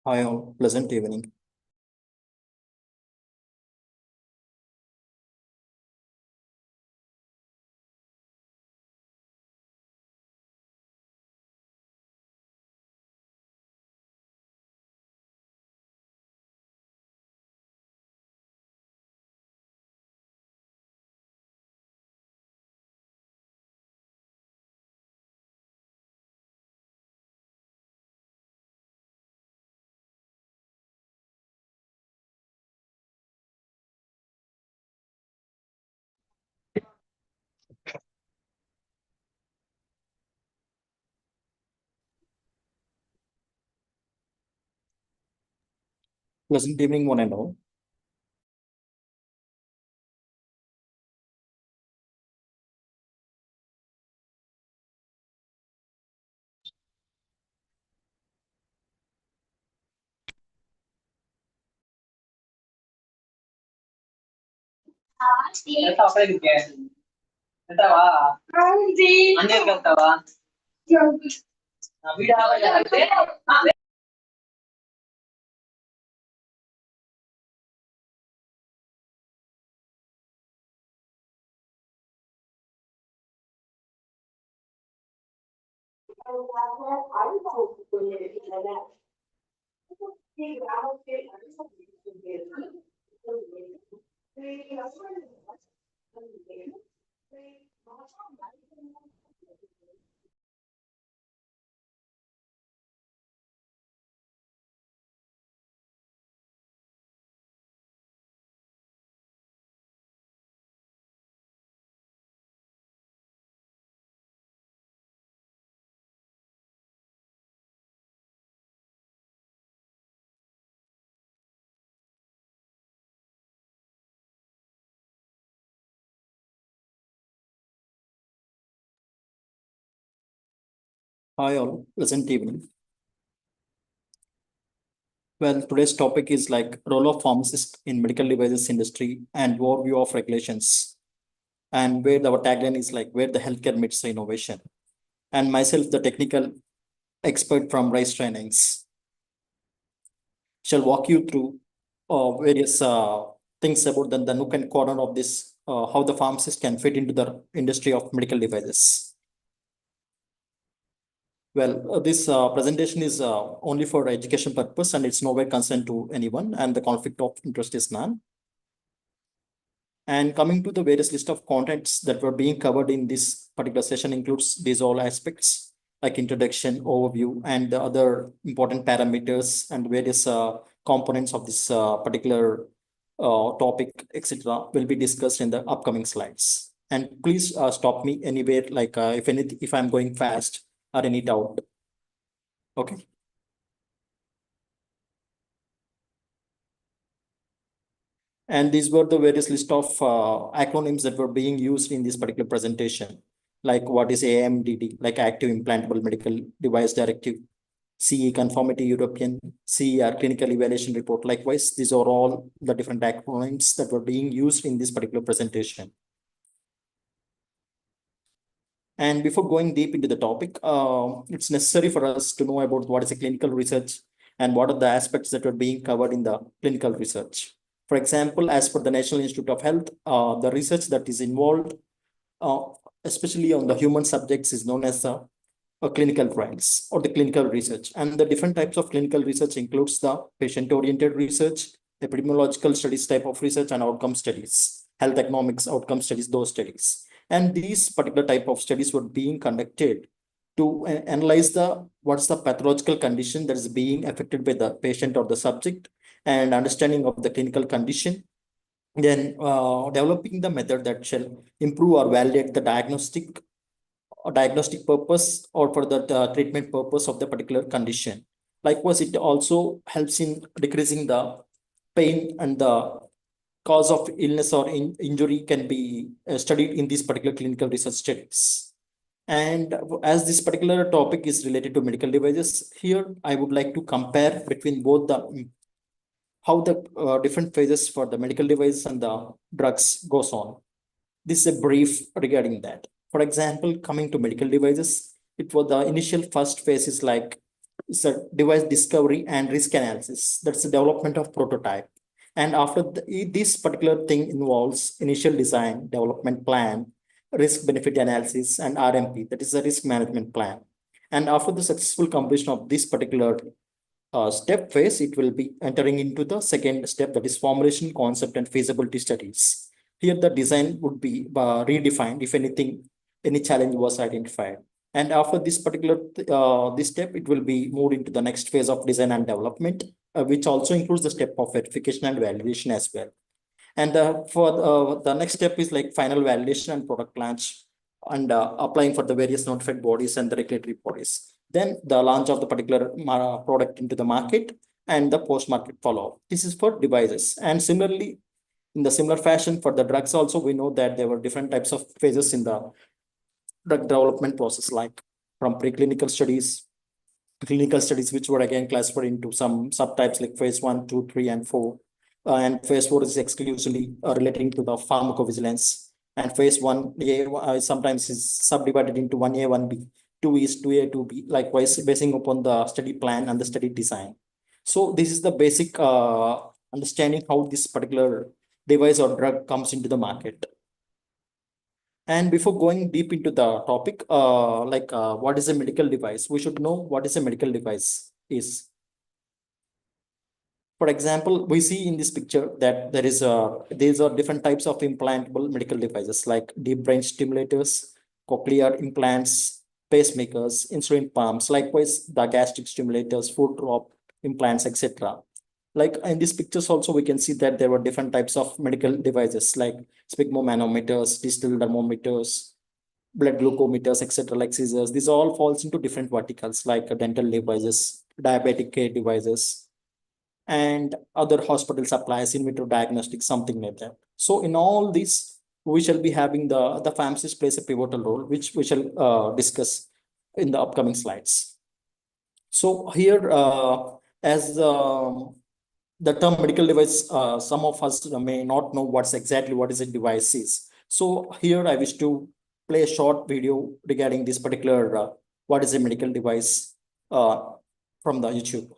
Hi all, pleasant evening. Pleasant evening, one and all. ఎంత అక్కడికి ఎంతవా అన్నీ వెళ్తావా వీడియో అంటే Hi all, pleasant evening. Well, today's topic is like role of pharmacist in medical devices industry and overview of regulations. And where our tagline is like where the healthcare meets the innovation. And myself, the technical expert from Rice Trainings, shall walk you through various things about the nook and corner of this, how the pharmacist can fit into the industry of medical devices. Well, this presentation is only for education purpose and it's nowhere concerned to anyone and the conflict of interest is none. And coming to the various list of contents that were being covered in this particular session includes these all aspects like introduction, overview, and the other important parameters and various components of this particular topic, etc., will be discussed in the upcoming slides. And please stop me anywhere, like if I'm going fast or any doubt. Okay. And these were the various list of acronyms that were being used in this particular presentation. Like what is AMDD, like Active Implantable Medical Device Directive, CE Conformity European, CER Clinical Evaluation Report. Likewise, these are all the different acronyms that were being used in this particular presentation. And before going deep into the topic, it's necessary for us to know about what is a clinical research and what are the aspects that are being covered in the clinical research. For example, as per the National Institute of Health, the research that is involved, uh, especially on the human subjects, is known as clinical trials or the clinical research. And the different types of clinical research includes the patient-oriented research, epidemiological studies type of research, and outcome studies, health economics, outcome studies, those studies. And these particular type of studies were being conducted to analyze what's the pathological condition that is being affected by the patient or the subject and understanding of the clinical condition, then developing the method that shall improve or validate the diagnostic purpose or for the treatment purpose of the particular condition. Likewise, it also helps in decreasing the pain and the cause of illness or injury can be studied in these particular clinical research studies. And as this particular topic is related to medical devices, here I would like to compare between both the how the different phases for the medical device and the drugs goes on. This is a brief regarding that. For example, coming to medical devices, it was the initial first phase is like is a device discovery and risk analysis. That's the development of prototype. And after this particular thing involves initial design, development plan, risk benefit analysis, and RMP, that is the risk management plan. And after the successful completion of this particular step phase, it will be entering into the second step, that is formulation, concept, and feasibility studies. Here, the design would be redefined if anything, any challenge was identified. And after this particular this step, it will be moved into the next phase of design and development, which also includes the step of verification and validation as well. And for the next step is like final validation and product launch and applying for the various notified bodies and the regulatory bodies. Then the launch of the particular product into the market and the post-market follow-up. This is for devices. And similarly, in the similar fashion for the drugs also, we know that there were different types of phases in the drug development process, like from preclinical studies, clinical studies, which were again classified into some subtypes like phase 1, 2, 3, and 4. And phase 4 is exclusively relating to the pharmacovigilance. And phase 1A sometimes is subdivided into 1A, 1B, 2 is 2A, 2B, likewise, basing upon the study plan and the study design. So this is the basic understanding how this particular device or drug comes into the market. And before going deep into the topic, what is a medical device? We should know what is a medical device is. For example, we see in this picture that these are different types of implantable medical devices like deep brain stimulators, cochlear implants, pacemakers, insulin pumps, likewise the gastric stimulators, foot drop implants, etc. Like in these pictures also, we can see that there were different types of medical devices like sphygmomanometers, digital thermometers, blood glucometers, etc., like scissors. These all falls into different verticals like dental devices, diabetic care devices, and other hospital supplies, in vitro diagnostics, something like that. So in all this, we shall be having the pharmacist plays a pivotal role, which we shall discuss in the upcoming slides. So here, as the term medical device, some of us may not know what is a device is. So here I wish to play a short video regarding this particular what is a medical device from the YouTube.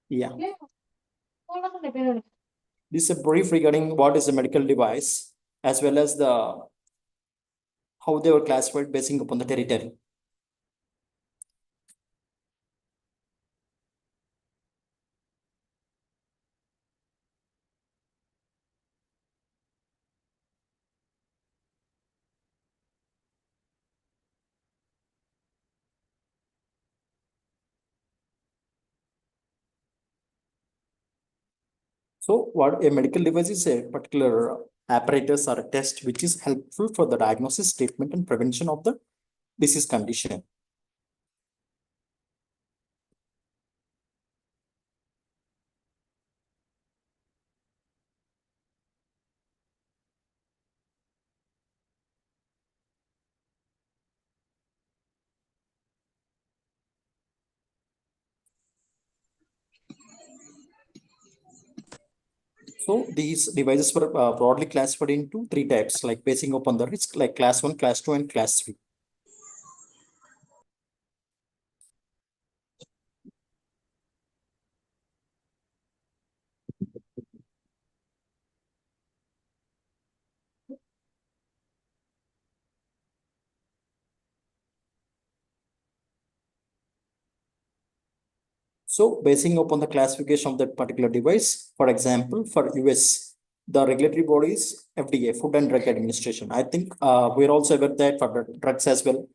Yeah. This is a brief regarding what is a medical device, as well as the how they were classified basing upon the territory. So what a medical device is a particular apparatus or a test which is helpful for the diagnosis, treatment, and prevention of the disease condition. So these devices were broadly classified into three types, like basing upon the risk, like class 1, class 2, and class 3. So basing upon the classification of that particular device, for example, for US, the regulatory body is FDA, Food and Drug Administration. I think we're also aware that for the drugs as well,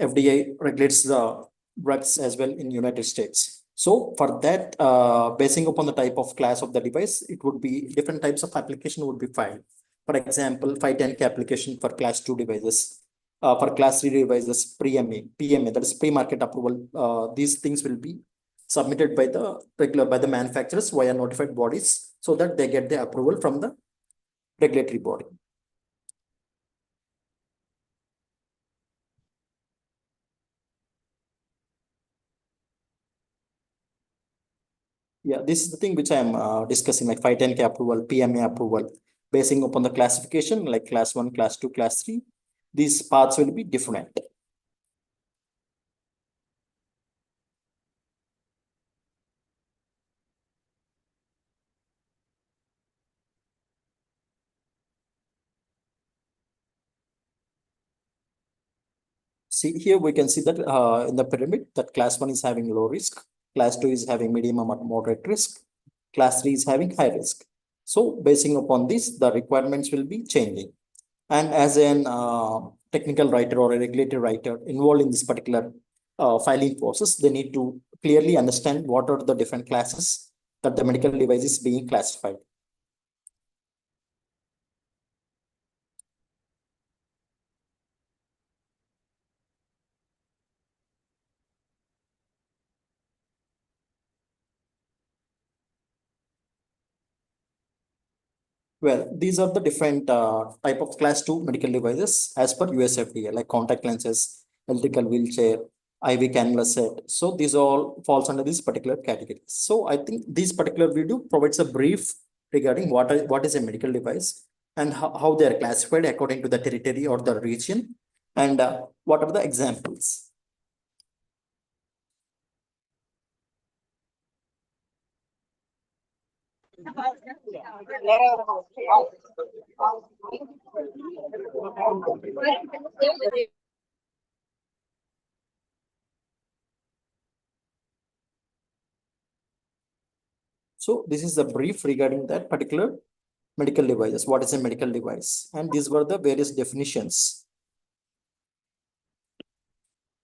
FDA regulates the drugs as well in United States. So for that, basing upon the type of class of the device, it would be different types of application would be filed. For example, 510K application for class 2 devices. For class 3 devices, PMA, that is pre-market approval. These things will be submitted by the manufacturers via notified bodies so that they get the approval from the regulatory body. Yeah, this is the thing which I am discussing, like 510K approval, PMA approval, basing upon the classification, like class 1, class 2, class 3. These paths will be different. See, here we can see that in the pyramid, that class 1 is having low risk, class 2 is having medium or moderate risk, class 3 is having high risk. So basing upon this, the requirements will be changing. And as an technical writer or a regulatory writer involved in this particular filing process, they need to clearly understand what are the different classes that the medical device is being classified. Well, these are the different type of class 2 medical devices as per US FDA, like contact lenses, electrical wheelchair, IV cannula set. So these all falls under this particular category. So I think this particular video provides a brief regarding what is a medical device and how they are classified according to the territory or the region, and what are the examples. So this is the brief regarding that particular medical devices. What is a medical device? And these were the various definitions.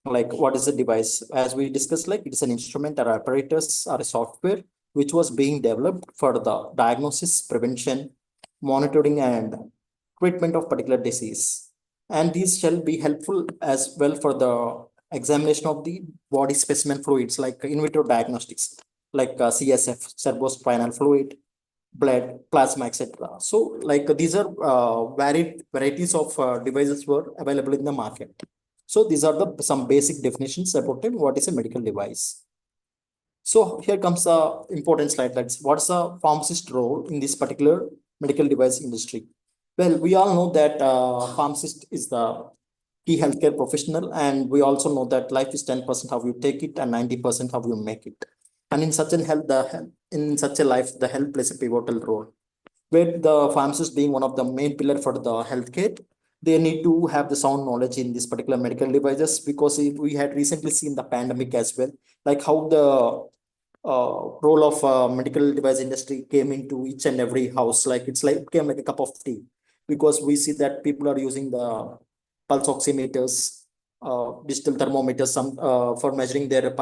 Like what is a device? As we discussed, like it's an instrument or apparatus or a software which was being developed for the diagnosis, prevention, monitoring, and treatment of particular disease. And these shall be helpful as well for the examination of the body specimen fluids, like in vitro diagnostics, like CSF, cerebrospinal fluid, blood, plasma, etc. So, like these are varied varieties of devices were available in the market. So these are the some basic definitions about it, what is a medical device. So here comes the important slide. That's what's the pharmacist role in this particular medical device industry. Well, we all know that pharmacist is the key healthcare professional, and we also know that life is 10% how you take it and 90% how you make it. And in such a in such a life, the health plays a pivotal role, where the pharmacist being one of the main pillar for the healthcare, they need to have the sound knowledge in this particular medical devices, because if we had recently seen the pandemic as well, like how the role of medical device industry came into each and every house, like it's like became like a cup of tea, because we see that people are using the pulse oximeters, digital thermometers, some for measuring their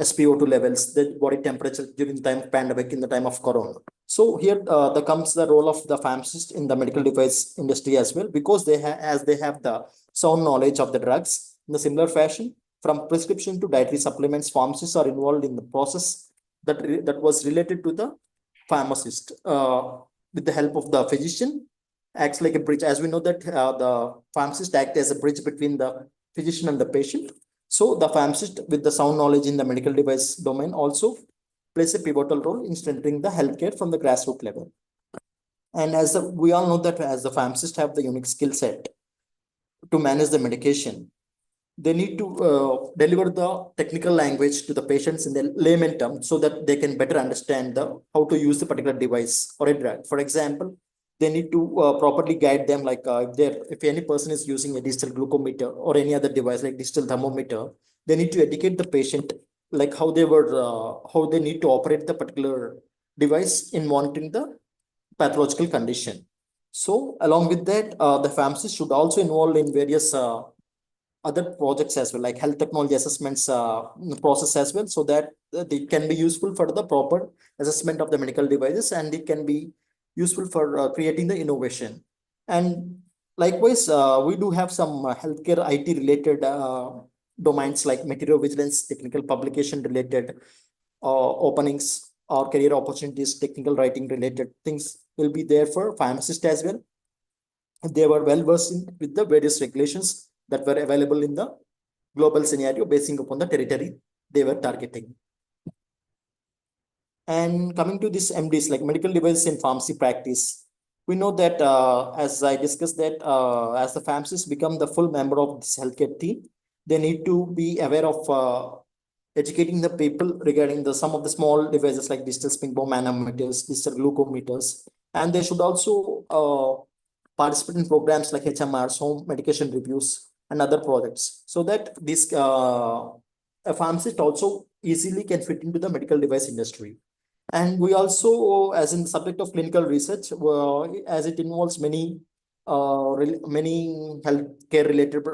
SpO2 levels, the body temperature during the time of pandemic, in the time of corona. So here there comes the role of the pharmacist in the medical device industry as well, because as they have the sound knowledge of the drugs. In the similar fashion, from prescription to dietary supplements, pharmacists are involved in the process that was related to the pharmacist. With the help of the physician, acts like a bridge. As we know that the pharmacist act as a bridge between the physician and the patient. So the pharmacist with the sound knowledge in the medical device domain also plays a pivotal role in strengthening the healthcare from the grassroots level. And we all know that as the pharmacist have the unique skill set to manage the medication, they need to deliver the technical language to the patients in the layman terms, so that they can better understand the how to use the particular device or a drug. For example, they need to properly guide them, like if any person is using a digital glucometer or any other device like digital thermometer, they need to educate the patient, like how they need to operate the particular device in monitoring the pathological condition. So along with that, the pharmacist should also involve in various other projects as well, like health technology assessments process as well, so that they can be useful for the proper assessment of the medical devices, and it can be useful for creating the innovation. And likewise, we do have some healthcare IT related domains, like material vigilance, technical publication related openings or career opportunities, technical writing related things will be there for pharmacists as well. They were well versed with the various regulations that were available in the global scenario, basing upon the territory they were targeting. And coming to this MDs, like medical devices in pharmacy practice, we know that as I discussed that as the pharmacists become the full member of this healthcare team, they need to be aware of educating the people regarding the some of the small devices like digital spin bomb manometers, digital glucometers, and they should also participate in programs like HMRs, home medication reviews, and other projects, so that this a pharmacist also easily can fit into the medical device industry. And we also, as in the subject of clinical research, as it involves many healthcare related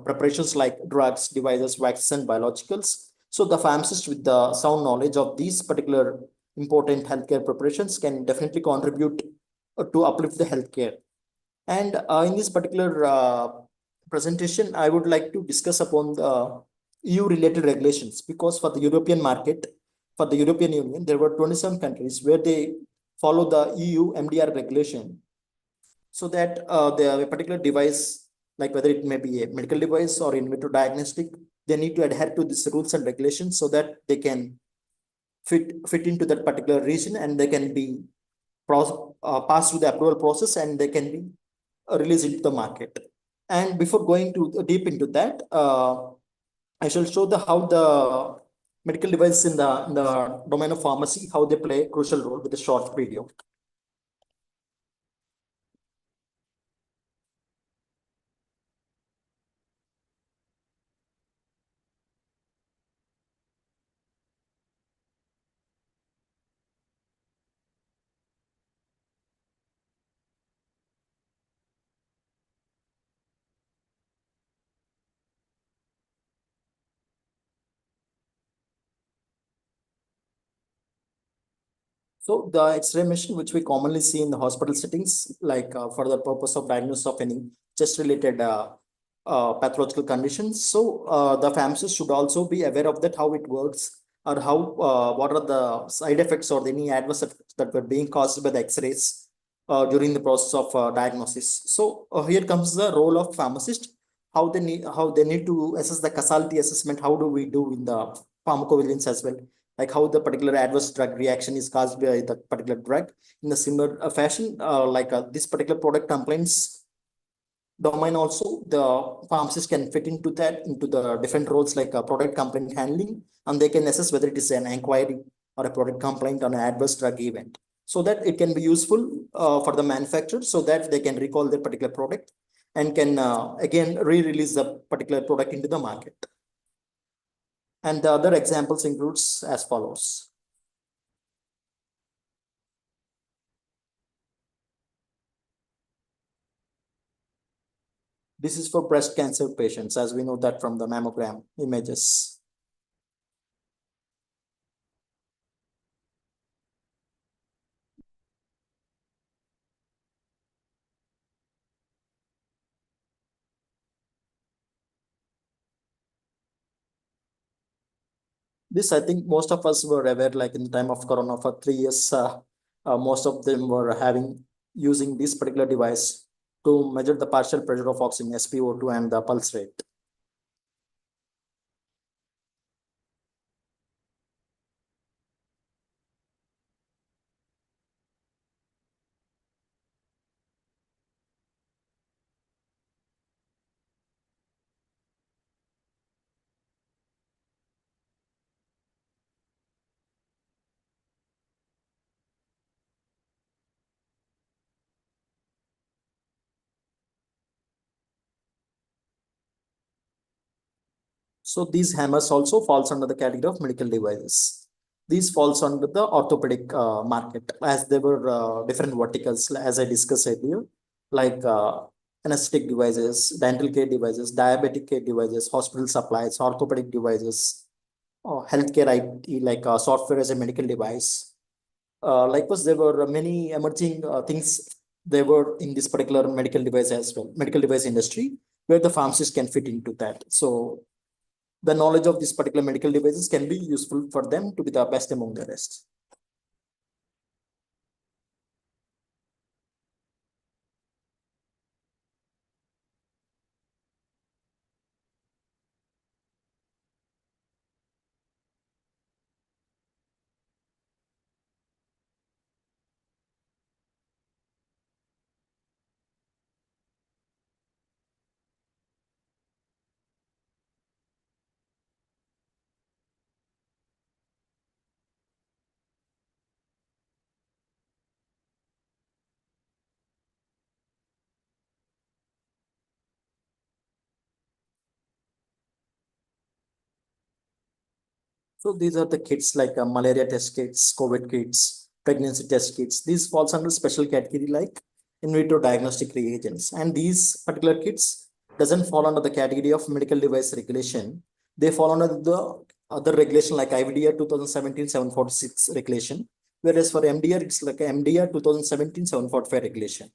preparations like drugs, devices, vaccines, and biologicals. So the pharmacist with the sound knowledge of these particular important healthcare preparations can definitely contribute to uplift the healthcare. And in this particular presentation, I would like to discuss upon the EU related regulations, because for the European market, for the European Union, there were 27 countries where they follow the EU MDR regulation, so that the particular device, like whether it may be a medical device or in vitro diagnostic, they need to adhere to these rules and regulations so that they can fit into that particular region, and they can be pass through the approval process, and they can be released into the market. And before going to deep into that, I shall show the how the medical devices in the domain of pharmacy, how they play a crucial role with a short video. So the X-ray machine, which we commonly see in the hospital settings, like for the purpose of diagnosis of any chest-related pathological conditions. So the pharmacist should also be aware of that, how it works, or how what are the side effects or any adverse effects that were being caused by the X-rays during the process of diagnosis. So here comes the role of pharmacist, how they need to assess the causality assessment. How do we do in the pharmacovigilance as well? Like how the particular adverse drug reaction is caused by the particular drug. In the similar fashion, this particular product complaints domain also, the pharmacist can fit into that, into the different roles like product complaint handling, and they can assess whether it is an inquiry or a product complaint on an adverse drug event, so that it can be useful for the manufacturer, so that they can recall their particular product and can again re-release the particular product into the market. And the other examples includes as follows. This is for breast cancer patients, as we know that from the mammogram images. This, I think most of us were aware, like in the time of Corona for 3 years, most of them were using this particular device to measure the partial pressure of oxygen, SpO2, and the pulse rate. So these hammers also falls under the category of medical devices. These falls under the orthopedic market, as there were different verticals, as I discussed earlier, like anesthetic devices, dental care devices, diabetic care devices, hospital supplies, orthopedic devices, healthcare IT, like software as a medical device. Likewise, there were many emerging things they were in this particular medical device as well, medical device industry, where the pharmacist can fit into that. So the knowledge of these particular medical devices can be useful for them to be the best among the rest. So these are the kits like malaria test kits, COVID kits, pregnancy test kits. These falls under special category like in vitro diagnostic reagents. And these particular kits doesn't fall under the category of medical device regulation. They fall under the other regulation like IVDR 2017-746 regulation. Whereas for MDR, it's like MDR 2017-745 regulation.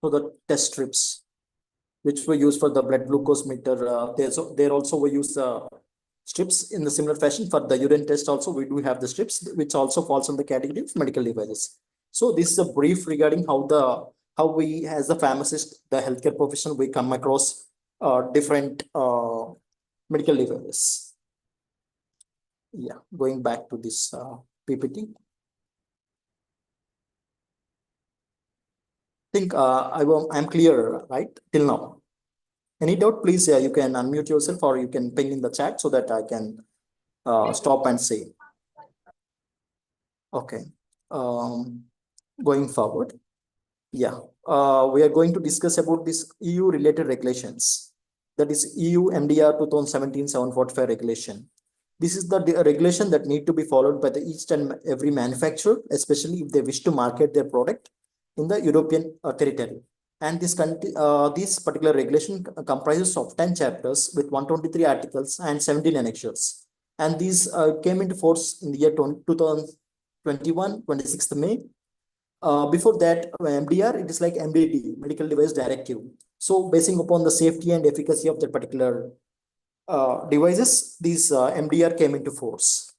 So the test strips, which were used for the blood glucose meter, there also we use strips in the similar fashion for the urine test. Also, we do have the strips, which also falls on the category of medical devices. So this is a brief regarding how we, as a pharmacist, the healthcare profession, we come across different medical devices. Yeah, going back to this PPT. Think I'm clear, right, till now. Any doubt, please, you can unmute yourself or you can ping in the chat so that I can stop and say. Okay. Going forward. Yeah. We are going to discuss about this EU related regulations. That is EU MDR 2017-745 regulation. This is the regulation that need to be followed by the each and every manufacturer, especially if they wish to market their product in the European territory. And this particular regulation comprises of 10 chapters with 123 articles and 17 annexures. And these came into force in the year 2021, 26th May. Before that, MDR, it is like MDD, Medical Device Directive. So basing upon the safety and efficacy of the particular devices, these MDR came into force.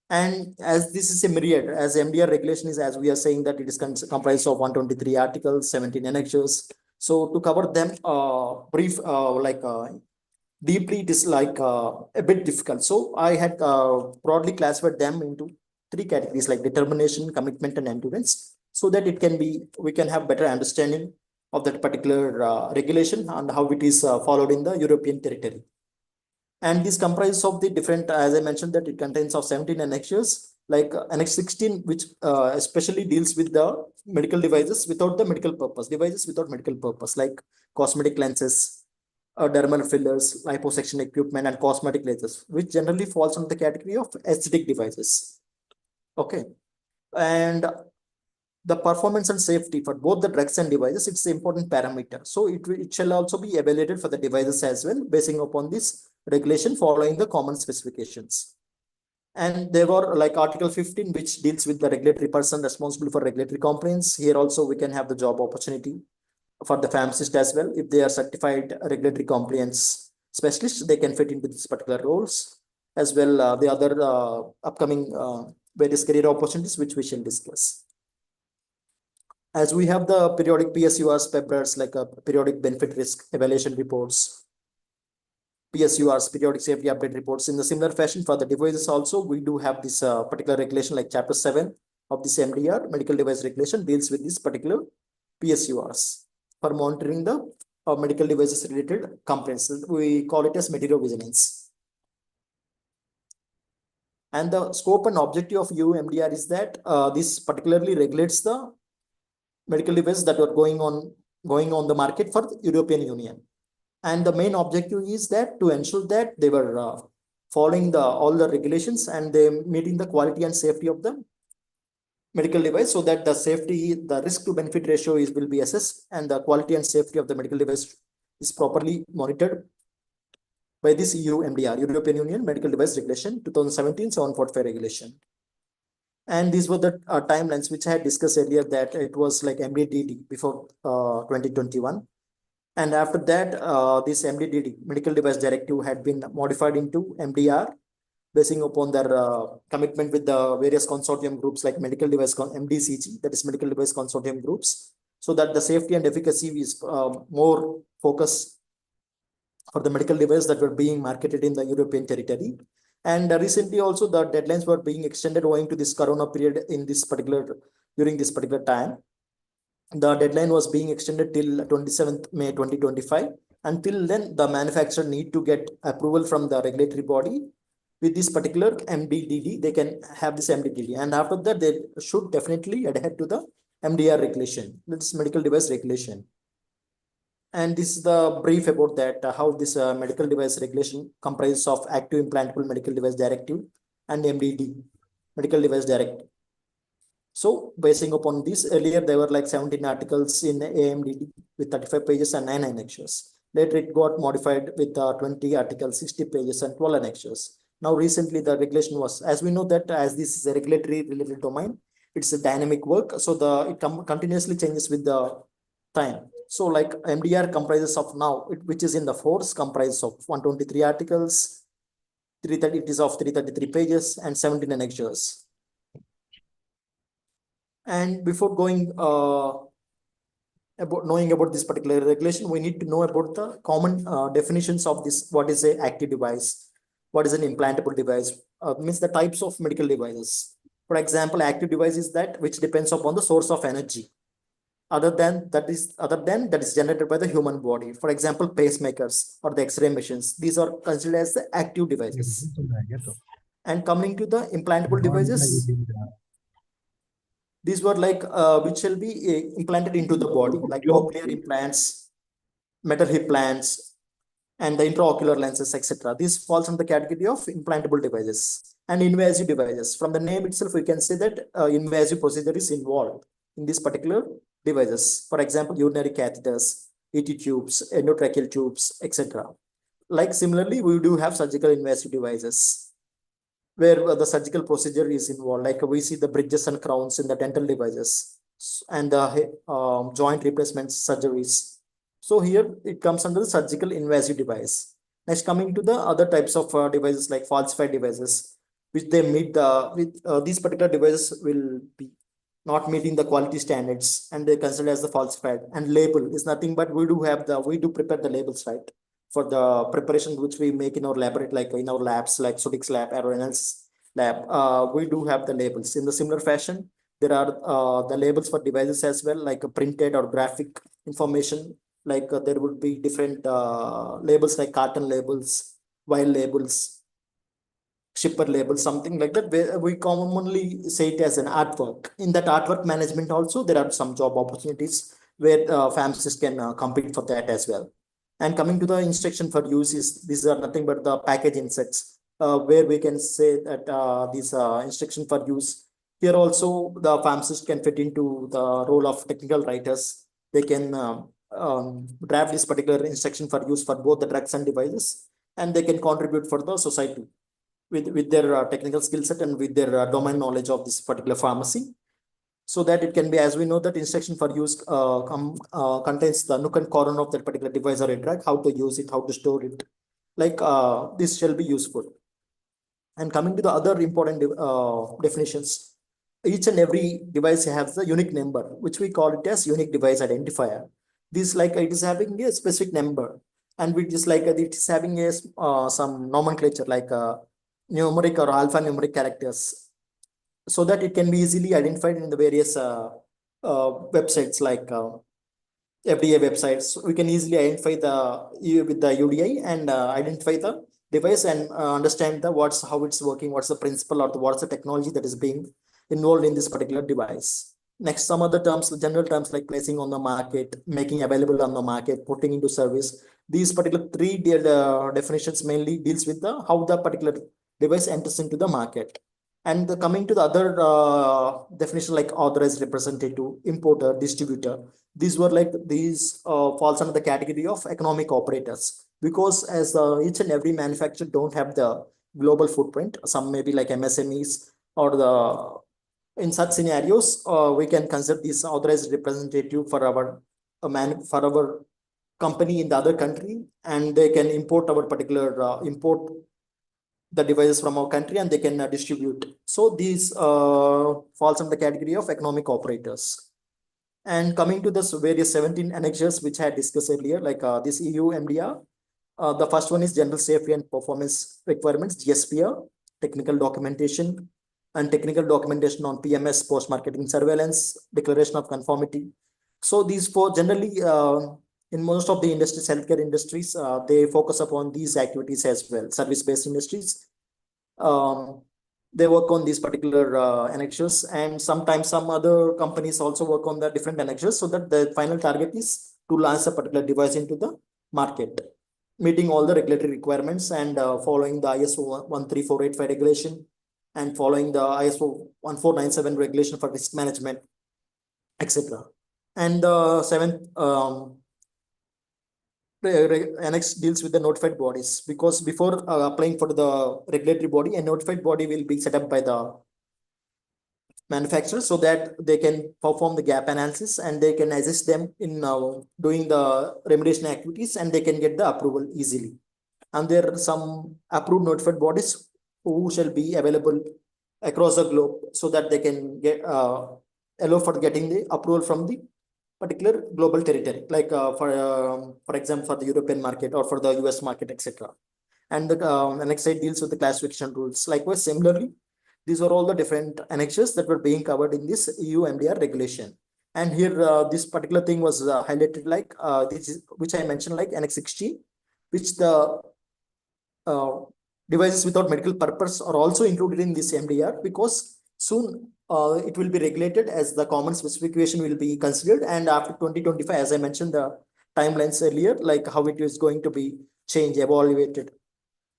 And as this is a myriad, as MDR regulation is, as we are saying that it is comprised of 123 articles, 17 annexures. So to cover them, deeply, it is like a bit difficult. So I had broadly classified them into three categories like determination, commitment, and endurance, so that we can have better understanding of that particular regulation and how it is followed in the European territory. And this comprises of the different, as I mentioned, that it contains of 17 annexures, like Annex 16, which especially deals with the medical devices without the medical purpose, devices without medical purpose, like cosmetic lenses, dermal fillers, liposuction equipment, and cosmetic lasers, which generally falls under the category of aesthetic devices. Okay. And the performance and safety for both the drugs and devices, it's an important parameter. So it shall also be evaluated for the devices as well, basing upon this regulation following the common specifications. And there were like Article 15, which deals with the regulatory person responsible for regulatory compliance. Here also we can have the job opportunity for the pharmacist as well. If they are certified regulatory compliance specialists, they can fit into these particular roles as well. The other upcoming various career opportunities, which we shall discuss. As we have the periodic PSURs, PEPRs, like periodic benefit risk evaluation reports, PSURs, periodic safety update reports. In the similar fashion for the devices also, we do have this particular regulation like Chapter 7 of this MDR, Medical Device Regulation, deals with this particular PSURs for monitoring the medical devices related complaints. We call it as material vigilance. And the scope and objective of EU MDR is that this particularly regulates the medical devices that are going on the market for the European Union. And the main objective is that to ensure that they were following all the regulations and they meeting the quality and safety of the medical device, so that the risk to benefit ratio will be assessed and the quality and safety of the medical device is properly monitored by this EU MDR, European Union Medical Device Regulation 2017-745 regulation. And these were the timelines which I had discussed earlier, that it was like MDDD before 2021. And after that, this MDDD, Medical Device Directive, had been modified into MDR, basing upon their commitment with the various consortium groups like Medical Device MDCG, that is Medical Device Consortium groups, so that the safety and efficacy is more focused for the medical device that were being marketed in the European territory. And recently also the deadlines were being extended owing to this corona period during this particular time. The deadline was being extended till 27th May 2025. Until then, the manufacturer need to get approval from the regulatory body with this particular MDDD. They can have this MDDD, and after that, they should definitely adhere to the MDR regulation, this medical device regulation. And this is the brief about that, how this medical device regulation comprises of active implantable medical device directive and MDD, medical device directive. So basing upon this, earlier there were like 17 articles in AMDD with 35 pages and 9 annexures. Later it got modified with 20 articles, 60 pages and 12 annexures. Now recently the regulation was, as we know that as this is a regulatory related domain, it's a dynamic work. So it continuously changes with the time. So like MDR comprises of now, which is in the force, comprises of 123 articles, 330, it is of 333 pages and 17 annexures. And before going about knowing about this particular regulation, we need to know about the common definitions of this. What is a active device? What is an implantable device? Means the types of medical devices. For example, active device is that which depends upon the source of energy. Other than that is generated by the human body. For example, pacemakers or the X-ray machines. These are considered as the active devices. And coming to the implantable devices, these were like which shall be implanted into the body, like cochlear implants, metal hip implants, and the intraocular lenses, etc. This falls under the category of implantable devices and invasive devices. From the name itself, we can say that invasive procedure is involved in these particular devices. For example, urinary catheters, ET tubes, endotracheal tubes, etc. Like similarly, we do have surgical invasive devices where the surgical procedure is involved. Like we see the bridges and crowns in the dental devices and the joint replacement surgeries. So here it comes under the surgical invasive device. Next, coming to the other types of devices like falsified devices, which they meet with these particular devices will be not meeting the quality standards and they consider as the falsified. And label is nothing but we do prepare the labels, right, for the preparation which we make in our laboratory, like in our labs, like Sudix lab, Aeronails lab. We do have the labels. In the similar fashion, there are the labels for devices as well, like a printed or graphic information. Like there would be different labels like carton labels, vial labels, shipper label, something like that, where we commonly say it as an artwork. In that artwork management also, there are some job opportunities where pharmacists can compete for that as well. And coming to the instruction for use, these are nothing but the package insets, where we can say that these instruction for use. Here also, the pharmacist can fit into the role of technical writers. They can draft this particular instruction for use for both the drugs and devices, and they can contribute for the society with their technical skill set and with their domain knowledge of this particular pharmacy, so that it can be, as we know, that instruction for use contains the nook and corner of that particular device or a drug, how to use it, how to store it. Like this shall be useful. And coming to the other important definitions, each and every device has a unique number, which we call it as unique device identifier. This like it is having a specific number, and which is like it is having a some nomenclature like numeric or alphanumeric characters, so that it can be easily identified in the various websites like FDA websites. We can easily identify with the UDI and identify the device and understand how it's working, what's the principle or what's the technology that is being involved in this particular device. Next, some other terms, general terms like placing on the market, making available on the market, putting into service. These particular three definitions mainly deals with how the particular device enters into the market. And coming to the other definition like authorized representative, importer, distributor, these falls under the category of economic operators, because as each and every manufacturer don't have the global footprint. Some may be like MSMEs or in such scenarios, we can consider this authorized representative for our company in the other country, and they can import import the devices from our country and they can distribute. So these falls under the category of economic operators. And coming to this various 17 annexures which I had discussed earlier, like this EU MDR, the first one is General Safety and Performance Requirements, GSPR. technical documentation, and technical documentation on PMS, post-marketing surveillance, declaration of conformity. So these four generally in most of the industries, healthcare industries, they focus upon these activities as well. Service-based industries, um, they work on these particular annexures, and sometimes some other companies also work on the different annexures, so that the final target is to launch a particular device into the market, meeting all the regulatory requirements and following the ISO 13485 regulation and following the ISO 1497 regulation for risk management, etc. And the seventh annex deals with the notified bodies, because before applying for the regulatory body, a notified body will be set up by the manufacturer, so that they can perform the gap analysis and they can assist them in doing the remediation activities, and they can get the approval easily. And there are some approved notified bodies who shall be available across the globe, so that they can get allow for getting the approval from the particular global territory, like for example, for the European market or for the US market, etc. And the next side deals with the classification rules. Likewise, similarly, these are all the different annexures that were being covered in this EU MDR regulation. And here, this particular thing was highlighted, like this is, which I mentioned, like Annex 16, which the uh, devices without medical purpose are also included in this MDR, because soon it will be regulated as the common specification will be considered. And after 2025, as I mentioned the timelines earlier, like how it is going to be changed, evaluated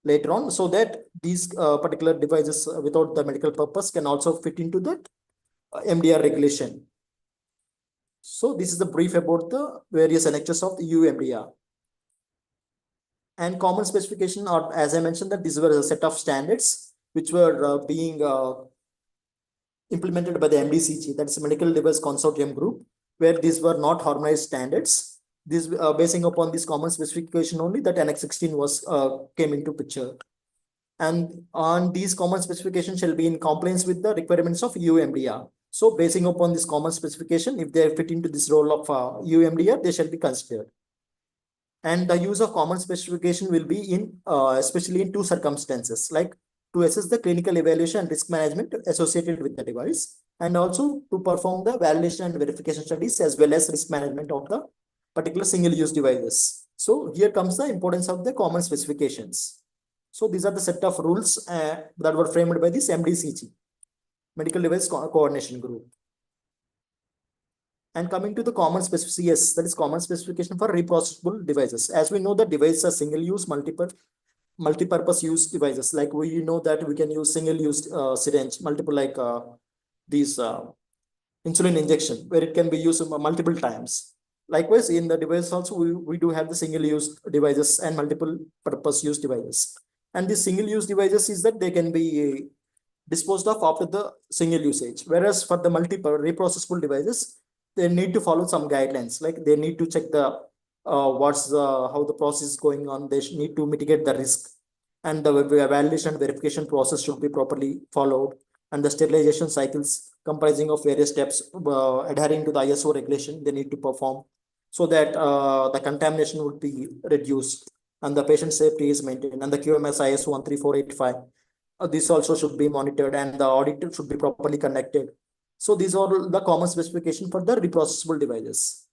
later on, so that these particular devices without the medical purpose can also fit into that MDR regulation. So this is the brief about the various annexures of the EU MDR. And common specification, or as I mentioned, that these were a set of standards which were being implemented by the MDCG, that's the Medical Device Consortium Group, where these were not harmonized standards. This basing upon this common specification only, that Annex 16 was came into picture. And on these common specifications shall be in compliance with the requirements of EU MDR. So basing upon this common specification, if they fit into this role of EU MDR, they shall be considered. And the use of common specification will be in especially in two circumstances, like to assess the clinical evaluation and risk management associated with the device, and also to perform the validation and verification studies, as well as risk management of the particular single-use devices. So here comes the importance of the common specifications. So these are the set of rules that were framed by this MDCG, Medical Device Coordination Group. And coming to the common specification, yes, that is common specification for reprocessable devices. As we know, that devices are single-use, multi-purpose use devices. Like we know that we can use single-use syringe, multiple, like these insulin injection, where it can be used multiple times. Likewise, in the device also, we do have the single-use devices and multiple purpose use devices. And these single-use devices is that they can be disposed of after the single usage. Whereas for the multiple reprocessable devices, they need to follow some guidelines, like they need to check the how the process is going on. They need to mitigate the risk, and the validation and verification process should be properly followed, and the sterilization cycles comprising of various steps adhering to the ISO regulation they need to perform, so that the contamination would be reduced and the patient safety is maintained, and the QMS ISO 13485 this also should be monitored, and the audit should be properly conducted. So these are the common specification for the reprocessable devices.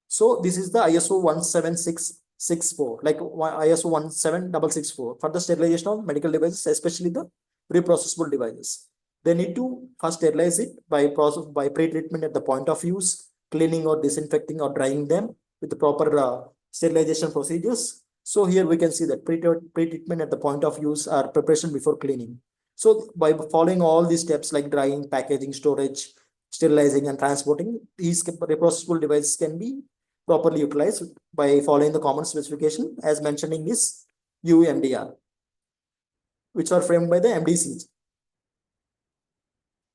So this is the ISO 17664, like ISO 17664 for the sterilization of medical devices, especially the reprocessable devices. They need to first sterilize it by pre-treatment at the point of use, cleaning or disinfecting or drying them with the proper sterilization procedures. So here we can see that pre-treatment at the point of use or preparation before cleaning. So by following all these steps like drying, packaging, storage, sterilizing, and transporting, these reprocessable devices can be properly utilized by following the common specification as mentioned in this UMDR, which are framed by the MDCG.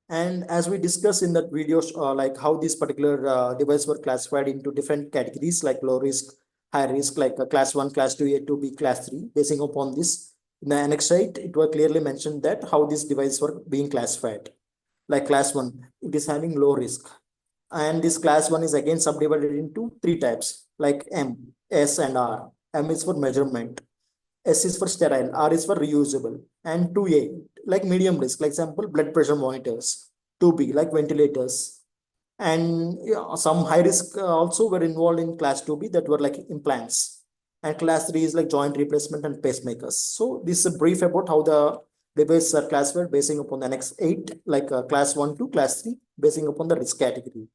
And as we discussed in that video, like how these particular devices were classified into different categories, like low risk, high risk, like class 1, class 2, A, 2B, class 3, basing upon this. In the annex site, it was clearly mentioned that how these devices were being classified. Like class 1, it is having low risk. And this class 1 is again subdivided into three types, like M, S, and R. M is for measurement. S is for sterile, R is for reusable, and 2A, like medium risk, like example, blood pressure monitors, 2B, like ventilators, and some high risk also were involved in class 2B that were like implants, and class 3 is like joint replacement and pacemakers. So this is a brief about how the devices are classified basing upon the next 8, like class 1 to class 3, basing upon the risk category.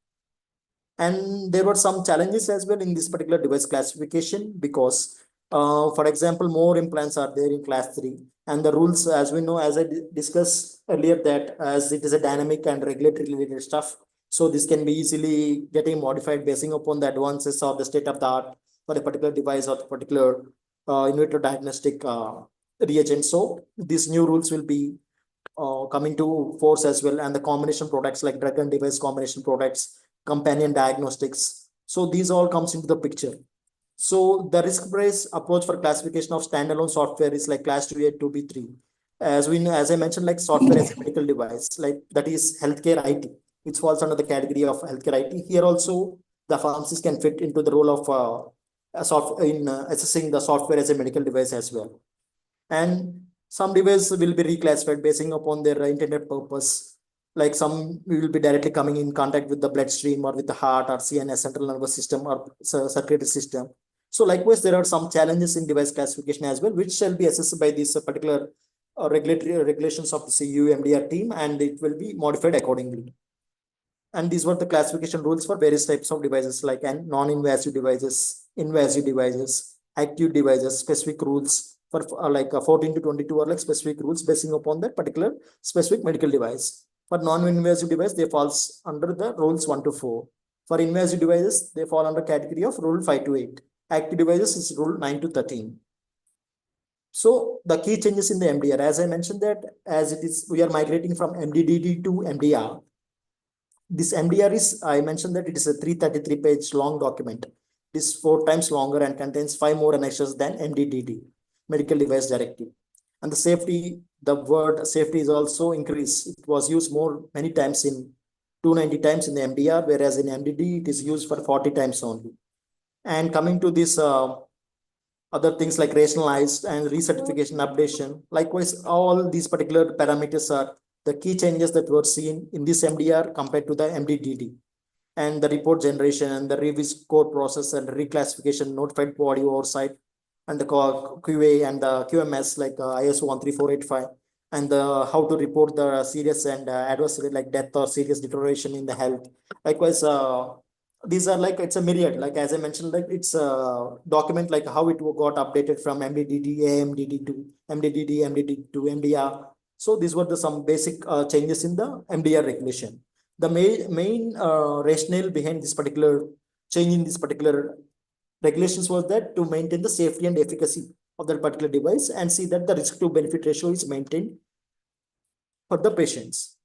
And there were some challenges as well in this particular device classification because, for example, more implants are there in class 3. And the rules, as we know, as I discussed earlier, that as it is a dynamic and regulatory related stuff, so this can be easily getting modified basing upon the advances or the state of the art for a particular device or the particular in vitro diagnostic reagent. So these new rules will be coming to force as well, and the combination products like drug and device combination products, companion diagnostics. So these all comes into the picture. So the risk-based approach for classification of standalone software is like class 2A, 2B3. As we know, as I mentioned, like software as a medical device, like that is healthcare IT, which falls under the category of healthcare IT. Here also, the pharmacist can fit into the role of assessing the software as a medical device as well. And some devices will be reclassified basing upon their intended purpose. Like some will be directly coming in contact with the bloodstream or with the heart or CNS, central nervous system or circulatory system. So likewise, there are some challenges in device classification as well, which shall be assessed by this particular regulatory regulations of the CU MDR team, and it will be modified accordingly. And these were the classification rules for various types of devices like non-invasive devices, invasive devices, active devices, specific rules for 14 to 22 are like specific rules basing upon that particular specific medical device. For non-invasive device, they falls under the rules 1 to 4. For invasive devices, they fall under category of rule 5 to 8. Active devices is rule 9 to 13. So the key changes in the MDR, as I mentioned that as it is, we are migrating from MDDD to MDR. This MDR is, I mentioned that it is a 333-page long document. It is 4 times longer and contains 5 more annexes than MDDD, Medical Device Directive. And the safety, the word safety is also increased. It was used many times in 290 times in the MDR, whereas in MDD it is used for 40 times only. And coming to this other things like rationalized and recertification updation. Likewise, all these particular parameters are the key changes that were seen in this MDR compared to the MDDD. And the report generation and the revis code process and reclassification, notified body oversight, and the QA and the QMS like ISO 13485, and the how to report the serious and adverse like death or serious deterioration in the health. Likewise, these are like it's a myriad, like as I mentioned, like it's a document like how it got updated from MDDD, AMDD to MDDD, MDD to MDR. So these were the some basic changes in the MDR regulation. The main rationale behind this particular change in this particular regulations was that to maintain the safety and efficacy of that particular device and see that the risk to benefit ratio is maintained for the patients.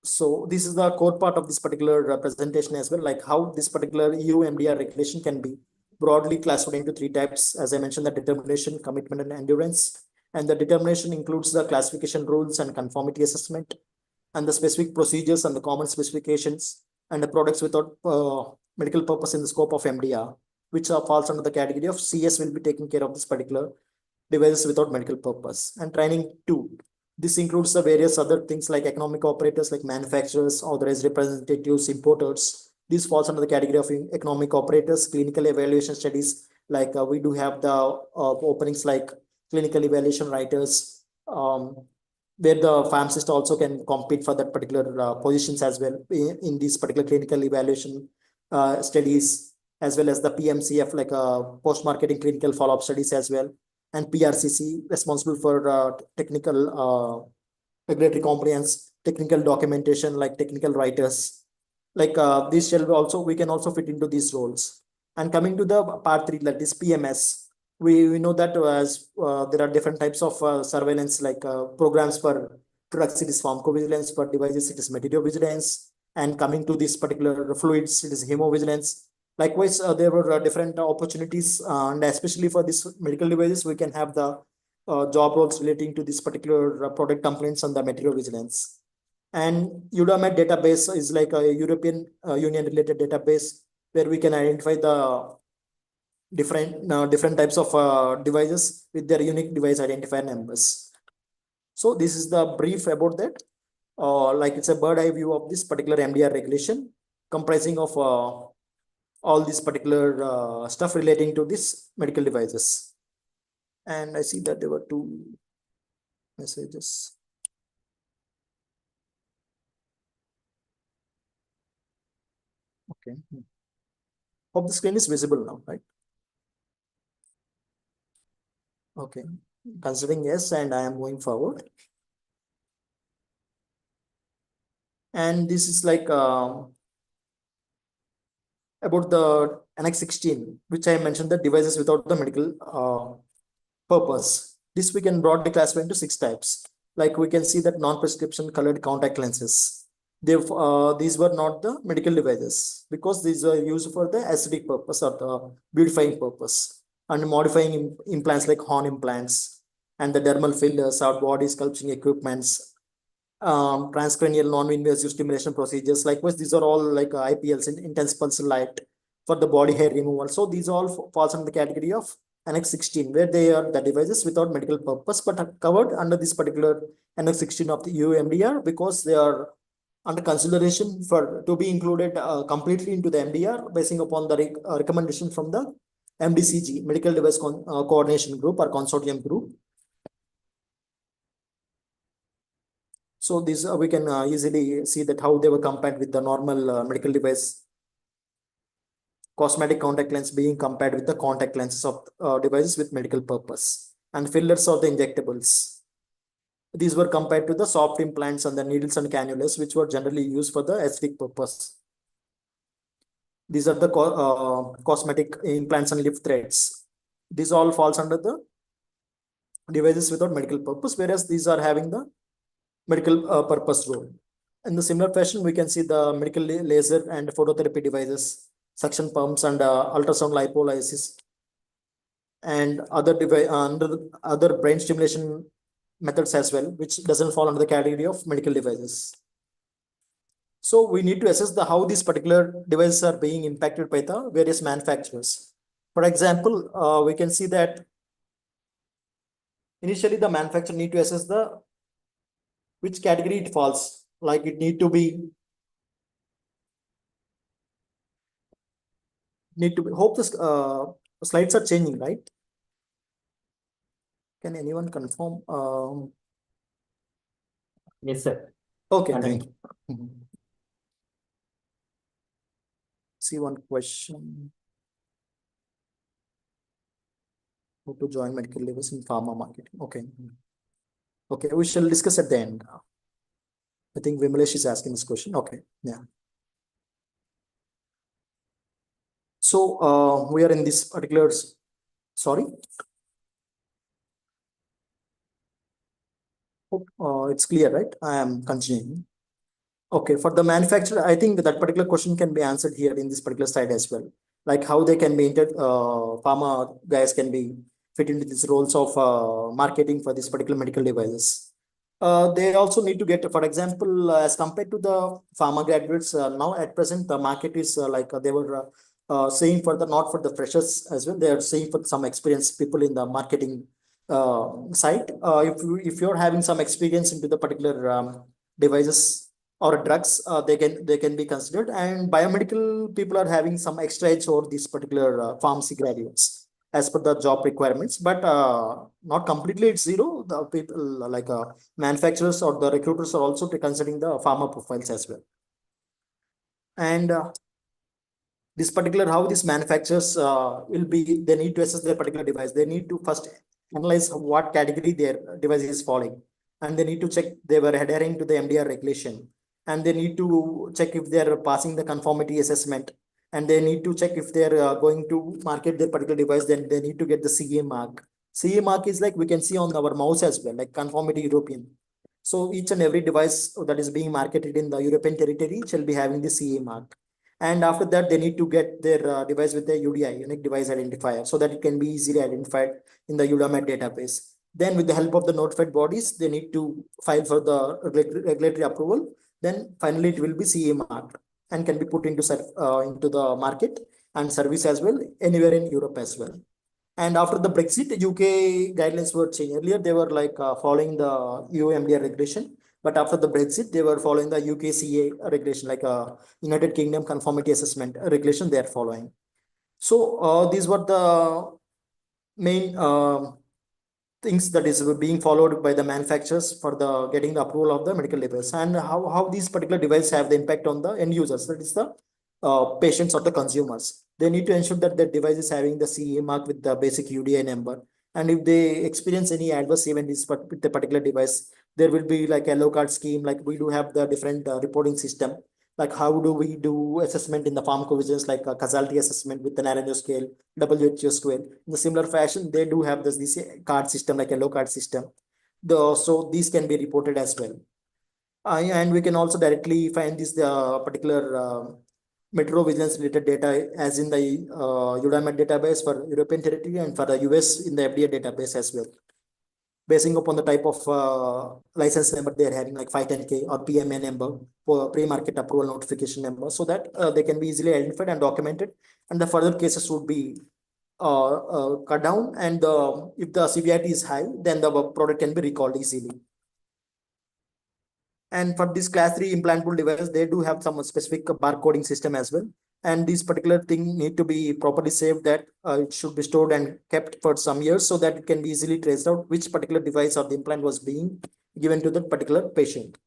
So this is the core part of this particular presentation as well, like how this particular EU MDR regulation can be broadly classified into 3 types. As I mentioned, the determination, commitment, and endurance. And the determination includes the classification rules and conformity assessment, and the specific procedures and the common specifications, and the products without medical purpose in the scope of MDR, which falls under the category of CS will be taking care of this particular devices without medical purpose. And training 2. This includes the various other things like economic operators like manufacturers, authorized representatives, importers. This falls under the category of economic operators, clinical evaluation studies. Like we do have the openings like clinical evaluation writers, where the pharmacist also can compete for that particular positions as well in these particular clinical evaluation studies, as well as the PMCF like post-marketing clinical follow-up studies as well, and PRCC responsible for technical regulatory compliance, technical documentation like technical writers. Like this shall also, we can also fit into these roles. And coming to the part 3, that is PMS, we know that as there are different types of surveillance like programs for drugs, it is pharmacovigilance, for devices, it is material vigilance, and coming to this particular fluids, it is hemovigilance. Likewise, there were different opportunities, and especially for this medical devices, we can have the job roles relating to this particular product complaints and the material vigilance. And UDAMED database is like a European Union related database where we can identify the different types of devices with their unique device identifier numbers. So this is the brief about that. Like it's a bird eye view of this particular MDR regulation, comprising of all these particular stuff relating to this medical devices. And I see that there were two messages. Okay. Hope the screen is visible now, right? Okay. Considering yes, and I am going forward. And this is like about the Annex 16, which I mentioned, the devices without the medical purpose. This we can broadly classify into 6 types. Like we can see that non-prescription colored contact lenses. These were not the medical devices because these were used for the aesthetic purpose or the beautifying purpose, and modifying implants like horn implants and the dermal fillers or body sculpting equipments, transcranial non-invasive stimulation procedures. Likewise, these are all like IPLs, intense pulse light for the body hair removal. So these all falls under the category of Annex 16, where they are the devices without medical purpose, but are covered under this particular Annex 16 of the EU MDR because they are under consideration for to be included completely into the MDR, basing upon the recommendation from the MDCG, Medical Device Coordination Group or Consortium Group. So this we can easily see that how they were compared with the normal medical device, cosmetic contact lens being compared with the contact lenses of devices with medical purpose, and fillers or the injectables. These were compared to the soft implants and the needles and cannulas, which were generally used for the aesthetic purpose. These are the cosmetic implants and lip threads. This all falls under the devices without medical purpose, whereas these are having the medical purpose role. In the similar fashion, we can see the medical laser and phototherapy devices, suction pumps, and ultrasound lipolysis, and other brain stimulation methods as well, which doesn't fall under the category of medical devices. So we need to assess how these particular devices are being impacted by the various manufacturers. For example, we can see that initially the manufacturer need to assess the which category it falls. Like it need to be hope this slides are changing, right? Can anyone confirm? Yes, sir. Okay, thank you. See one question. How to join medical device in pharma marketing? Okay. Okay, we shall discuss at the end. I think Vimalesh is asking this question. Okay, yeah. So we are in this particular. Sorry. Hope it's clear, right? I am continuing. Okay, for the manufacturer, I think that particular question can be answered here in this particular slide as well. Like how they can be pharma guys can be fit into these roles of marketing for this particular medical devices. They also need to get, for example, as compared to the pharma graduates, now at present the market is they were saying for the not for the freshers as well. They are saying for some experienced people in the marketing side. If you're having some experience into the particular devices or drugs, they can be considered. And biomedical people are having some extra edge over these particular pharmacy graduates as per the job requirements, but not completely it's zero. The people manufacturers or the recruiters are also considering the pharma profiles as well. And this particular how these manufacturers will be, they need to assess their particular device. They need to first analyze what category their device is falling, and they need to check they were adhering to the MDR regulation, and they need to check if they are passing the conformity assessment, and they need to check if they're going to market their particular device. Then they need to get the CA mark. CA mark is like we can see on our mouse as well, like conformity European. So each and every device that is being marketed in the European territory shall be having the CA mark. And after that, they need to get their device with the UDI, unique device identifier, so that it can be easily identified in the UDAMED database. Then with the help of the notified bodies, they need to file for the regulatory approval. Then finally, it will be CA marked and can be put into the market. and service as well, anywhere in Europe as well. And after the Brexit, UK guidelines were changed. Earlier, they were like following the EU MDR regulation, but after the Brexit, they were following the UKCA regulation, like United Kingdom Conformity Assessment regulation. They are following. So these were the main things that is being followed by the manufacturers for the getting the approval of the medical device, and how these particular devices have the impact on the end users, that is the patients or the consumers. They need to ensure that the device is having the CE mark with the basic UDI number, and if they experience any adverse event with the particular device, there will be like a low card scheme. Like we do have the different reporting system, like how do we do assessment in the pharmacovigilance, like a causality assessment with the Narrow scale, WHO scale. In the similar fashion, they do have this card system, like a low card system. So these can be reported as well. And we can also directly find this particular metro vigilance related data as in the UDAMED database for European territory, and for the US in the FDA database as well, basing upon the type of license number they're having, like 510K or PMA number, for pre-market approval notification number, so that they can be easily identified and documented, and the further cases would be cut down. And if the severity is high, then the product can be recalled easily. And for this class 3 implantable device, they do have some specific barcoding system as well. And this particular thing need to be properly saved, that it should be stored and kept for some years, so that it can be easily traced out which particular device or the implant was being given to that particular patient.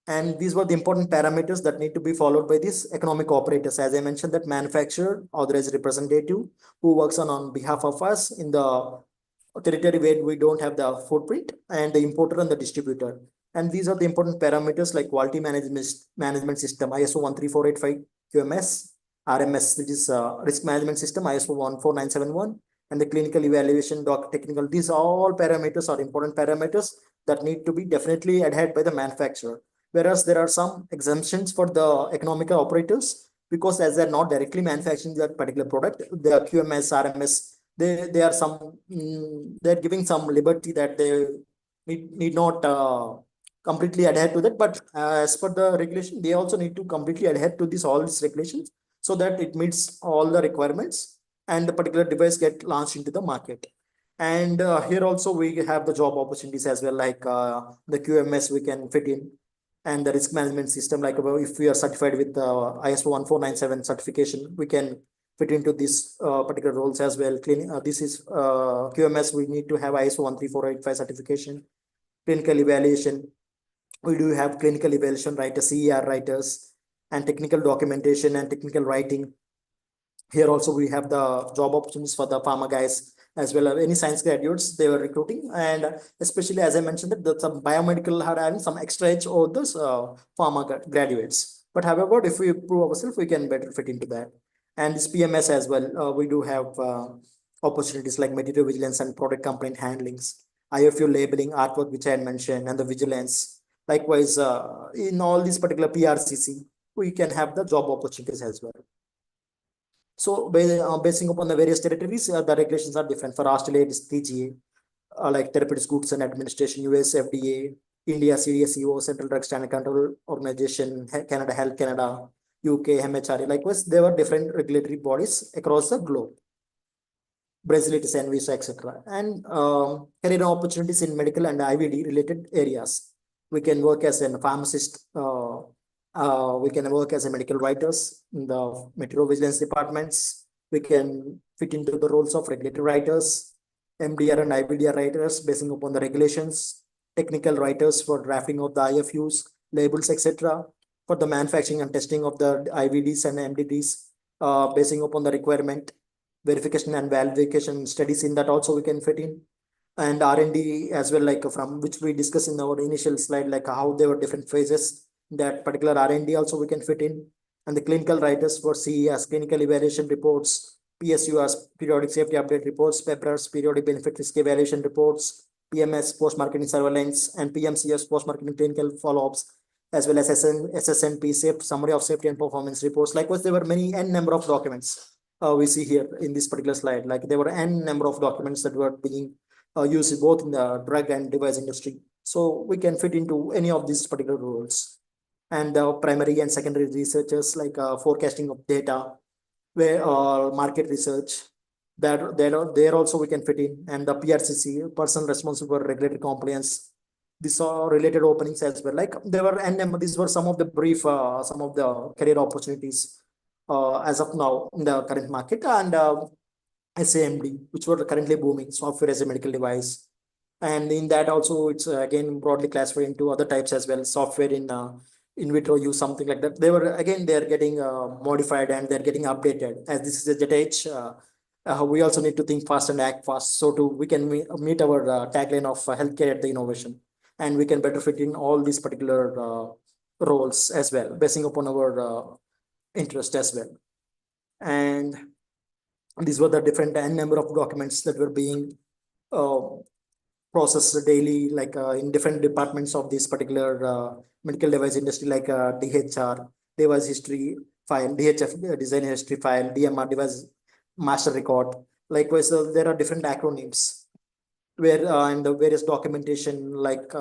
And these were the important parameters that need to be followed by these economic operators. As I mentioned, that manufacturer, authorized representative who works on behalf of us in the territory where we don't have the footprint, and the importer and the distributor. And these are the important parameters, like quality management system, ISO 13485 QMS, RMS, which is risk management system, ISO 14971, and the clinical evaluation technical. These all parameters are important parameters that need to be definitely adhered by the manufacturer. Whereas there are some exemptions for the economical operators, because as they're not directly manufacturing that particular product, the QMS, RMS, they are some they're giving some liberty that they need not completely adhere to that, but as per the regulation, they also need to completely adhere to this all these regulations, so that it meets all the requirements and the particular device get launched into the market. And here also we have the job opportunities as well, like the QMS we can fit in, and the risk management system, like if we are certified with ISO 1497 certification, we can fit into this particular roles as well. This is QMS, we need to have ISO 13485 certification. Clinical evaluation, we do have clinical evaluation writers, CER writers, and technical documentation and technical writing. Here also we have the job opportunities for the pharma guys as well as any science graduates they were recruiting. And especially, as I mentioned, that some biomedical are having some extra edge over those pharma graduates. But however, if we prove ourselves, we can better fit into that. And this PMS as well, we do have opportunities like material vigilance and product complaint handlings, IFU labeling, artwork, which I had mentioned, and the vigilance. Likewise, in all these particular PRCC, we can have the job opportunities as well. So basing upon the various territories, the regulations are different. For Australia, it is TGA, like Therapeutics Goods and Administration, US FDA, India CDSCO, Central Drug Standard Control Organization, Canada Health Canada, UK MHRA. Likewise, there were different regulatory bodies across the globe. Brazil, it is NVISA, etc. And career opportunities in medical and IVD related areas. We can work as a pharmacist. We can work as a medical writers in the material vigilance departments. We can fit into the roles of regulatory writers, MDR and IVDR writers, basing upon the regulations, technical writers for drafting of the IFUs, labels, etc. For the manufacturing and testing of the IVDs and MDDs, basing upon the requirement, verification and validation studies, in that also we can fit in. And R&D as well, like from which we discussed in our initial slide, like how there were different phases, that particular R&D also we can fit in. And the clinical writers for CES, clinical evaluation reports, PSUs, periodic safety update reports, PEPRAs, periodic benefit risk evaluation reports, PMS, post-marketing surveillance, and PMCS, post-marketing clinical follow-ups, as well as SSNP, summary of safety and performance reports. Likewise, there were many n number of documents we see here in this particular slide. Like there were n number of documents that were being used both in the drug and device industry. So we can fit into any of these particular roles. And the primary and secondary researchers, like forecasting of data, where market research, there also we can fit in, and the PRCC, person responsible for regulatory compliance. These are related openings as well. Like there were, and these were some of the brief, some of the career opportunities as of now in the current market, and SAMD, which were currently booming, software as a medical device. And in that also, it's again broadly classified into other types as well, software in vitro use, something like that. They were, again, they're getting modified and they're getting updated. As this is a jet age, we also need to think fast and act fast. So to we can meet our tagline of healthcare at the innovation, and we can better fit in all these particular roles as well, basing upon our interest as well. And these were the different n number of documents that were being uh, processed daily, like in different departments of this particular medical device industry, like DHR, device history file, DHF, design history file, DMR, device master record. Likewise, there are different acronyms where and the various documentation, like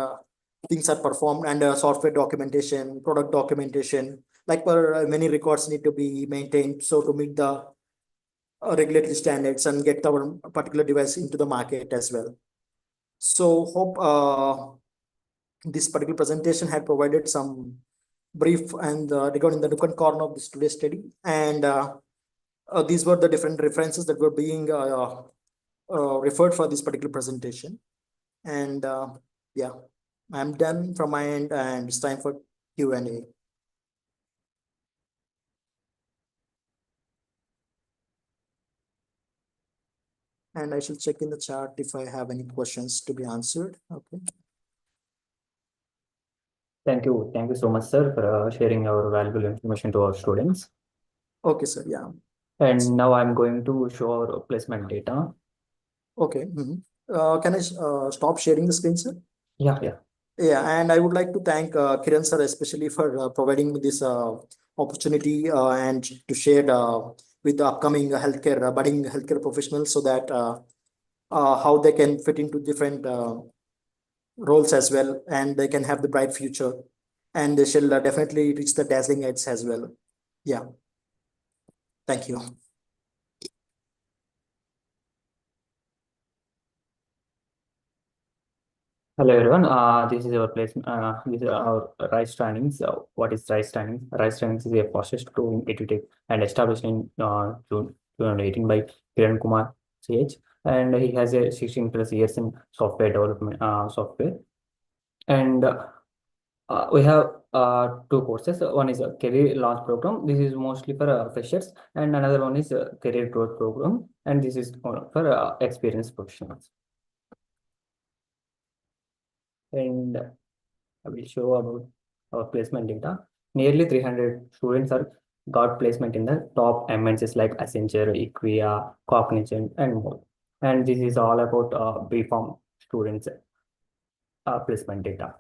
things are performed, and software documentation, product documentation, like many records need to be maintained so to meet the regulatory standards and get our particular device into the market as well. So hope this particular presentation had provided some brief and regarding the different corner of this today's study. And these were the different references that were being referred for this particular presentation. And yeah, I'm done from my end, and it's time for Q&A. And I shall check in the chat if I have any questions to be answered. Okay. Thank you. Thank you so much, sir, for sharing your valuable information to our students. Okay, sir. Yeah. And now I'm going to show our placement data. Okay. Can I stop sharing the screen, sir? Yeah, yeah. Yeah, and I would like to thank Kiran sir especially for providing me this opportunity and to share with the upcoming healthcare budding healthcare professionals, so that how they can fit into different roles as well, and they can have the bright future, and they shall definitely reach the dazzling heights as well. Yeah, thank you. Hello everyone. This is our placement. This is our RISE trainings. What is RISE trainings? RISE trainings is a fastest growing edutech and established in June 2018 by Kiran Kumar CH, and he has a 16 plus years in software development software. And we have two courses. One is a career launch program. This is mostly for freshers, and another one is a career growth program, and this is for experienced professionals. And I will show about our placement data. Nearly 300 students are got placement in the top MNCs like Accenture, Equia, Cognizant, and more. And this is all about BPharm students placement data.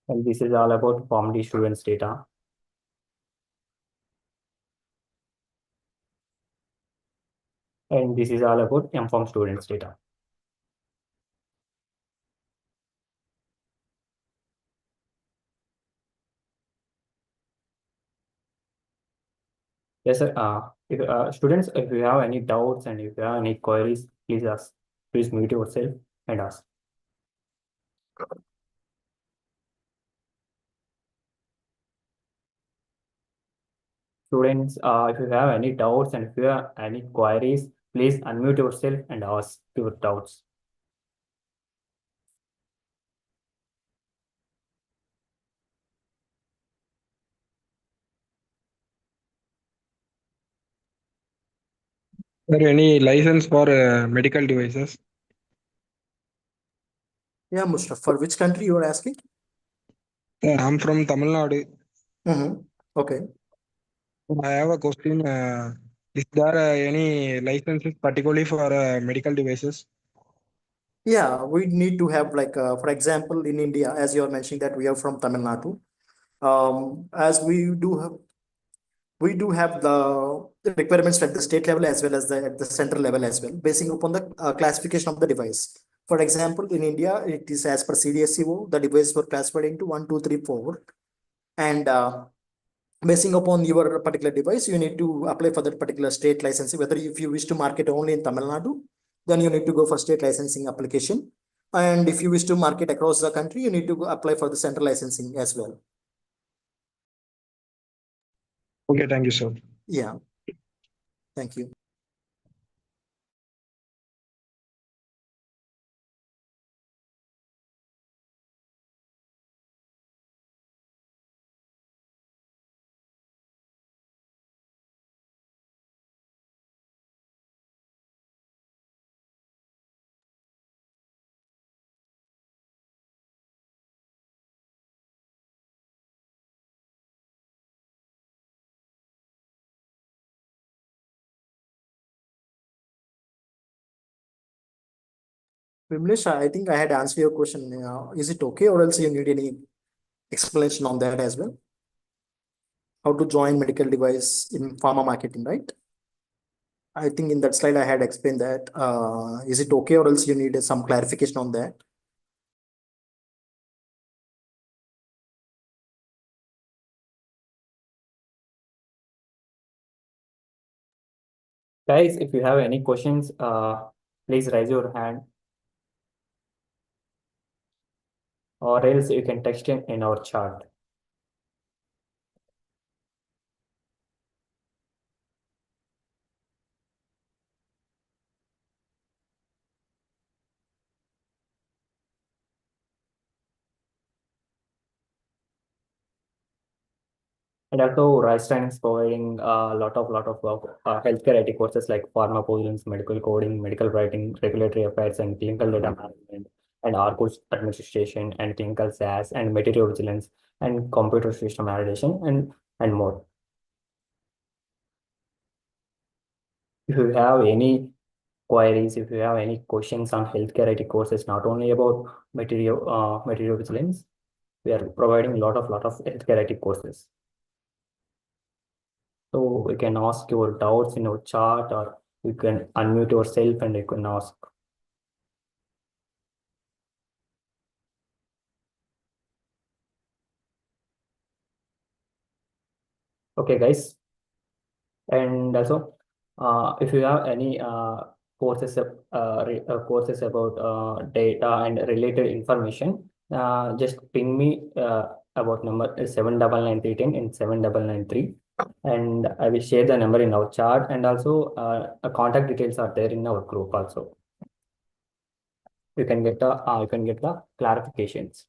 And this is all about PharmD students data. And this is all about MPharm students data. Yes, sir. If students, if you have any doubts and if you have any queries, please ask. Please mute yourself and ask. Students, if you have any doubts and if you have any queries, please unmute yourself and ask your doubts. Sir, any license for medical devices? Yeah, Mushraf, for which country you are asking? I'm from Tamil Nadu. Okay. I have a question. Is there any licenses particularly for medical devices? Yeah, we need to have, like, for example, in India, as you are mentioning that we are from Tamil Nadu, as we do have the requirements at the state level as well as at the central level as well, basing upon the classification of the device. For example, in India, it is as per CDSCO, the devices were classified into 1, 2, 3, 4. And basing upon your particular device, you need to apply for that particular state licensing. Whether if you wish to market only in Tamil Nadu, then you need to go for state licensing application. And if you wish to market across the country, you need to apply for the central licensing as well. Okay, thank you, sir. Yeah. Thank you. Vimlesh, I think I had answered your question. Is it okay, or else you need any explanation on that as well? How to join medical device in pharma marketing, right? I think in that slide I had explained that. Is it okay, or else you need some clarification on that? Guys, if you have any questions, please raise your hand, or else you can text in our chat. And also, Rice is providing a lot of healthcare IT courses like pharmacovigilance, medical coding, medical writing, regulatory affairs, and clinical data management, and R administration, and clinical SaaS, and material vigilance, and computer system validation, and more. If you have any queries, if you have any questions on healthcare IT courses, not only about material vigilance, we are providing a lot of healthcare IT courses. So you can ask your doubts in our chat, or you can unmute yourself and you can ask. Okay, guys. And also, if you have any courses about data and related information, just ping me about number 79910 and 7993, and I will share the number in our chat, and also contact details are there in our group also. You can get the clarifications.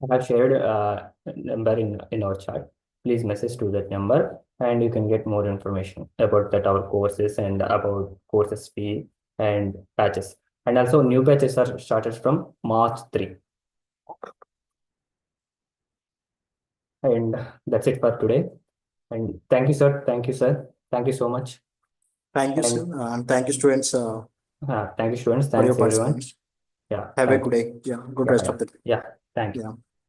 I have shared a number in our chat. Please message to that number, and you can get more information about that our courses and about courses fee and batches. And also new batches are started from March 3. And that's it for today. And thank you, sir. Thank you, sir. Thank you so much. Thank you, sir. And thank you, students, Thank you, students. for your Thanks, everyone. participation. Yeah. Have a good day. Yeah. Good rest of the day. Yeah. Thank you. Yeah.